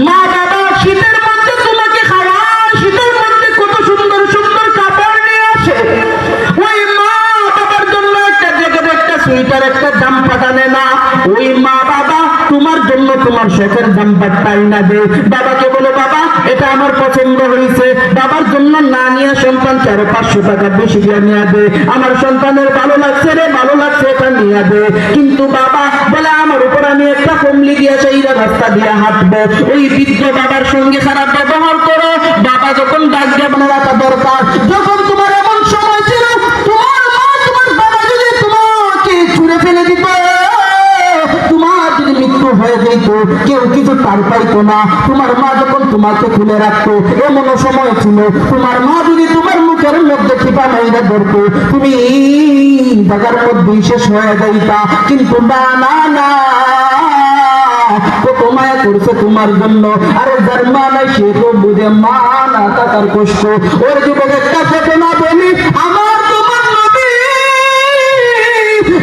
মা বাবা শীতের মধ্যে তোমাকে খাওয়ায়, শীতের মধ্যে কত সুন্দর সুন্দর কাপড় নিয়ে আসে। ওই মা বাবার জন্য একটা জ্যাকেট, একটা সোয়েটার, একটা জাম্পার আনে না। ওই মা বাবা তোমার জন্য তোমার শখের জাম্পারটাই না দে। বাবাকে বলো, বাবা এটা আমার পছন্দ হয়েছে। বাবার জন্য না নিয়ে সন্তানকে আরো 500 টাকা বেশি দিয়ে নিয়ে দে। আমার সন্তানের ভালো লাগছে রে, ভালো লাগছে, এটা নিয়ে দে। কিন্তু বাবা বলে, আমার উপর আমি একটা কমলি দিয়ে সেই রাস্তা দিয়ে হাঁটবো। ওই বৃদ্ধ বাবার সঙ্গে খারাপ ব্যবহার করো। বাবা যখন ডাক দিয়ে বানাটা দরকার, যখন তোমার এমন সময় ছিল, তোমার মা তোমার বাবা যদি তোমাকে ছুঁড়ে ফেলে দিত, তোমার যদি মৃত্যু হয়ে যেত, কেউ কিছু তার পাইতো না। তোমার মা যখন তোমাকে খুলে রাখতো, এমন সময় ছিল তোমার মা যদি তোমার মুখের মধ্যে টিপা মাইরা ধরতো, তুমি জায়গার মধ্যেই শেষ হয়ে যাইতা। কিন্তু না না না, কত মায়া করছে তোমার জন্য। আরে যার মা নাই সে তো বুঝে মা না থাকার কষ্ট। ওর যুবক একটা ঘটনা বলি, আমার তোমার নবী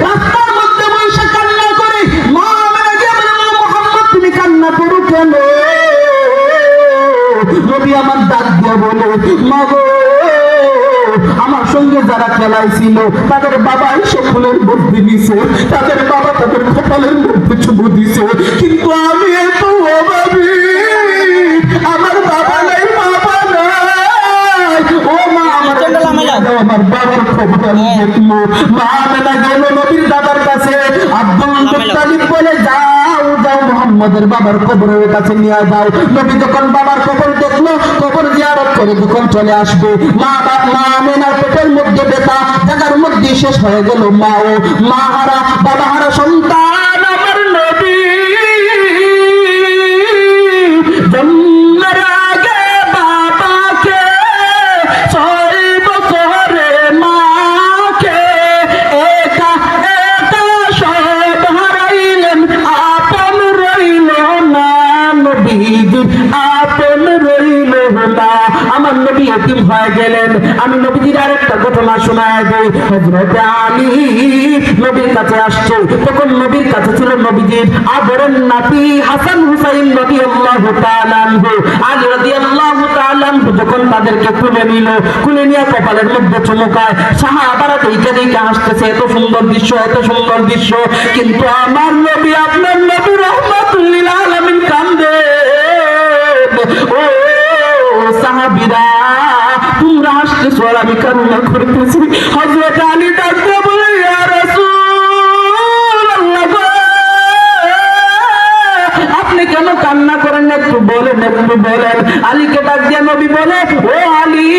রাস্তার মধ্যে বসে কান্না করে, মা মেরে গিয়ে বলে, মা মুহাম্মদ তুমি কান্না করো কেন? নবী আমার ডাক দিয়ে বলে, মা গো, আমার সঙ্গে যারা খেলাইছিল তাদের বাবা এসে ফুলের মধ্যে দিছে, তাদের বাবা তাদের কপালের মধ্যে চুমু দিছে, কিন্তু আমি এত অভাবী, আমার বাবা নাই, বাবা নাই। ও মা, আমার বাবার খবর আমি দেখবো। মা মেলা গেল নবীর দাদার কাছে। আব্দুল মুত্তালিব বলে, যাও যাও মুহাম্মদের বাবার কবরের কাছে নিয়ে যাও। নবী যখন বাবার কবর দেখলো, কবর জিয়ারত করে যখন চলে আসবে, মা আমেনার পেটের মধ্যে ব্যথা, জায়গার মধ্যে শেষ হয়ে গেল। মাও মা হারা, বাবা হারা সন্তান আমার নবী জন্মের আগে বাবাকে, 6 বছরে মাকে, একা একা সব হারাইলেন, আপন রইল না নবীজি, আপন রইল না। আমার নবী এতিম হয়ে গেলেন। আমি নবীজির আরেকটা ঘটনা শোনায় দেই। হযরত আলী নবীর কাছে আসছে, তখন নবীর কাছে ছিল নবীজির আদরের নাতি হাসান হুসাইন রাদিয়াল্লাহু তাআলা আনহু। আলী রাদিয়াল্লাহু তাআলা আনহু যখন তাদেরকে কুলে নিল, কুলে নিয়ে কপালের মধ্যে চুমুকায়, সাহাবারা দেখে দেখে হাসতেছে, এত সুন্দর দৃশ্য, এত সুন্দর দৃশ্য। কিন্তু আমার নবী, আপনার নবী রাহমাতুল লিল আলামিন কান্দে। ও সাহাবীরা, তোমরা হাসতেছো আর আমি কান্না করতেছি। হযরত আলী ডাকতে বলে, ইয়া রাসূলুল্লাহ, আপনি কেন কান্না করেন? একটু বলেন, একটু বলেন। আলীকে ডাক দিয়ে নবী বলে, ও আলী,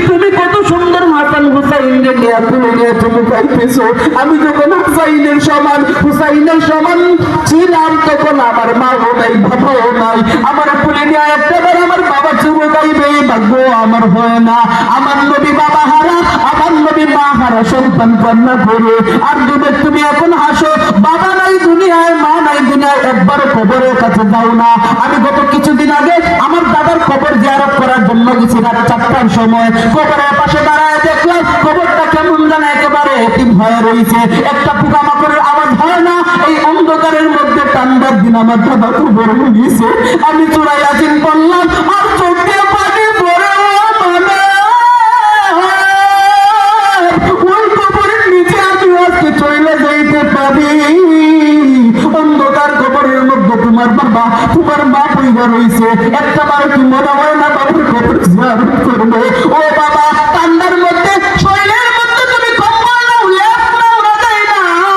তুমি কত সুন্দর হাসান হুসাইনকে নিয়ে তুলে নিয়ে তুমি খাইতেছো। আমি যখন হুসাইনের সমান ছিলাম, তখন আমার মাও নাই, বাবাও নাই। আমার তুলে নিয়ে একটাবার আমার বাবা চুমু খাইবে, ভাগ্য আমার হয় না। আমার নবী বাবা হারা, আমার নবী মা হারা সন্তান কান্না করে। আর যুবক তুমি এখন হাসো, বাবা নাই দুনিয়ায়, মা নাই দুনিয়ায়, একবারও কবরের কাছে যাও না। আমি গত কিছুদিন আগে আমার দাদার কবর জিয়ারত করার জন্য গেছি, রাত 4টার সময়। কবরের পাশে দাঁড়ায় দেখলাম কবরটা কেমন জানা একেবারে এতিম হয়ে রয়েছে, একটা পোকামাকড়ের আওয়াজ হয় না। এই অন্ধকারের মধ্যে ঠান্ডার দিন আমার দাদা কবর গিয়েছে। আমি চূড়ায় আসিন বললাম, আর চোখে পানি পড়ে, ওই কবরের নিচে আমি আজকে চলে যাইতে পারি। অন্ধকার কবরের মধ্যে তোমার বাবা, তোমার মা পয়দা রয়েছে, একটা বার কি মনে হয় না বাবার কবর জিয়ারত করবে? ও বাবা, ঠান্ডার মধ্যে শরীরের মধ্যে তুমি কম্বল নাও, লেপ নাও, রাজাই নাও,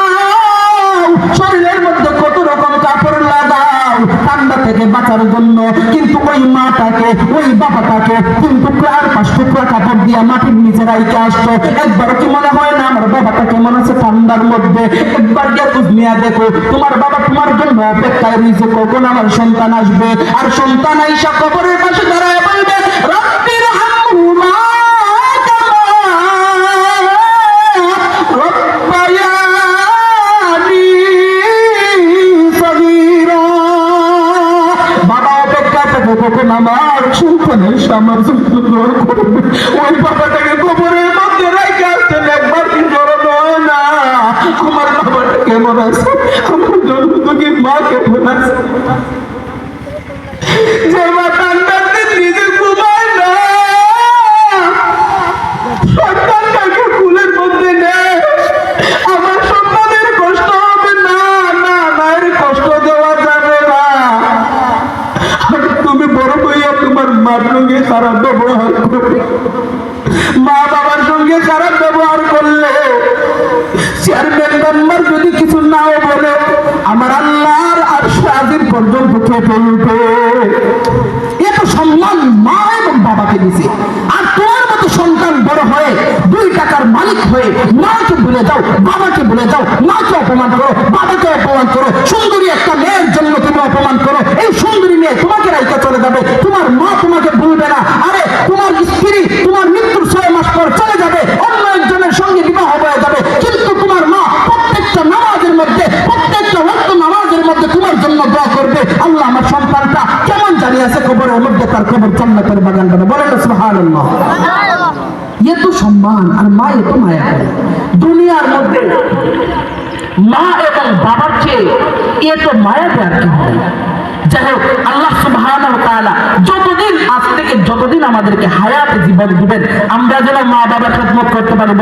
শরীরের মধ্যে কত রকম কাপড় লাগাও ঠান্ডা থেকে বাঁচার জন্য। কিন্তু ওই মাটাকে, ওই বাবাটাকে 3 টুকরা আর 5 টুকরা কাপড় দিয়ে মাটির নিচে রাইতে আসতো। একবার কি মনে হয় না আমার বাবাটা কেমন আছে ঠান্ডার মধ্যে? একবার গিয়ে খোঁজ নিয়ে দেখো, তোমার বাবা তোমার জন্য অপেক্ষায় রয়েছে, কখন আমার সন্তান আসবে। আর সন্তান আইসা কবরের পাশে দাঁড়ায় বলবে, রব্বির হামহুমা কামা রব্বায়ানি সগীরা। বাবা অপেক্ষা থাকে কখন আমার সন্তানের আমার জন্য দোয়া করবে। ওই বাবাটাকে কবরের মধ্যে রেখে আসতেন, একবার কি স্মরণ হয় না আমার বাবাটা কেমন আছে, আমার জন্য তোকে মাকে ভুলাছে, যে মা কান্দাতে নিজে ঘুমায় না, সন্তানটাকে কুলের মধ্যে নেয়। আমার সন্তানের কষ্ট হবে না, না মায়ের কষ্ট দেওয়া যাবে না। তুমি বড় হইয়া তোমার মার সঙ্গে খারাপ ব্যবহার করবে, মা বাবার সঙ্গে খারাপ ব্যবহার করলে চেয়ারম্যান মেম্বার যদি কিছু নাও বলে আমার আল্লাহর আরশে আজিম পর্যন্ত খেপে উঠে। এত সম্মান মা এবং বাবাকে দিছে, আর তোমার মতো সন্তান বড় হয়ে 2 টাকার মালিক হয়ে মাকে ভুলে যাও, বাবাকে ভুলে যাও, মাকে অপমান করো, বাবাকে অপমান করো, সুন্দরী একটা মেয়ের জন্য তুমি অপমান করো। এই সুন্দরী মেয়ে তোমাকে রাইতে চলে যাবে, তোমার মা তোমাকে ভুলবে না। আরে তোমার স্ত্রী তোমার মৃত্যুর 6 মাস পর চলে যাবে, অন্য একজনের সঙ্গে বিবাহ হয়ে যাবে, কিন্তু তোমার মা প্রত্যেকটা নামাজের মধ্যে, প্রত্যেকটা ওয়াক্ত নামাজের মধ্যে তোমার জন্য দোয়া করবে, আল্লাহ আমার সন্তানটা কেমন জানি আছে কবরের মধ্যে, তার কবর জান্নাতের বাগান বানাবে। বলেন না সুবহানাল্লাহ। এত সম্মান আর মা এত মায়া করে। দুনিয়ার মধ্যে মা এবং বাবার চেয়ে এত মায়া দেওয়ার কি হয়? যাই হোক, আল্লাহ সুবহানাহু ওয়া তাআলা যতদিন আজ থেকে যতদিন আমাদেরকে হায়াতে জীবন দিবেন, আমরা যেন মা বাবার খেদমত করতে পারি।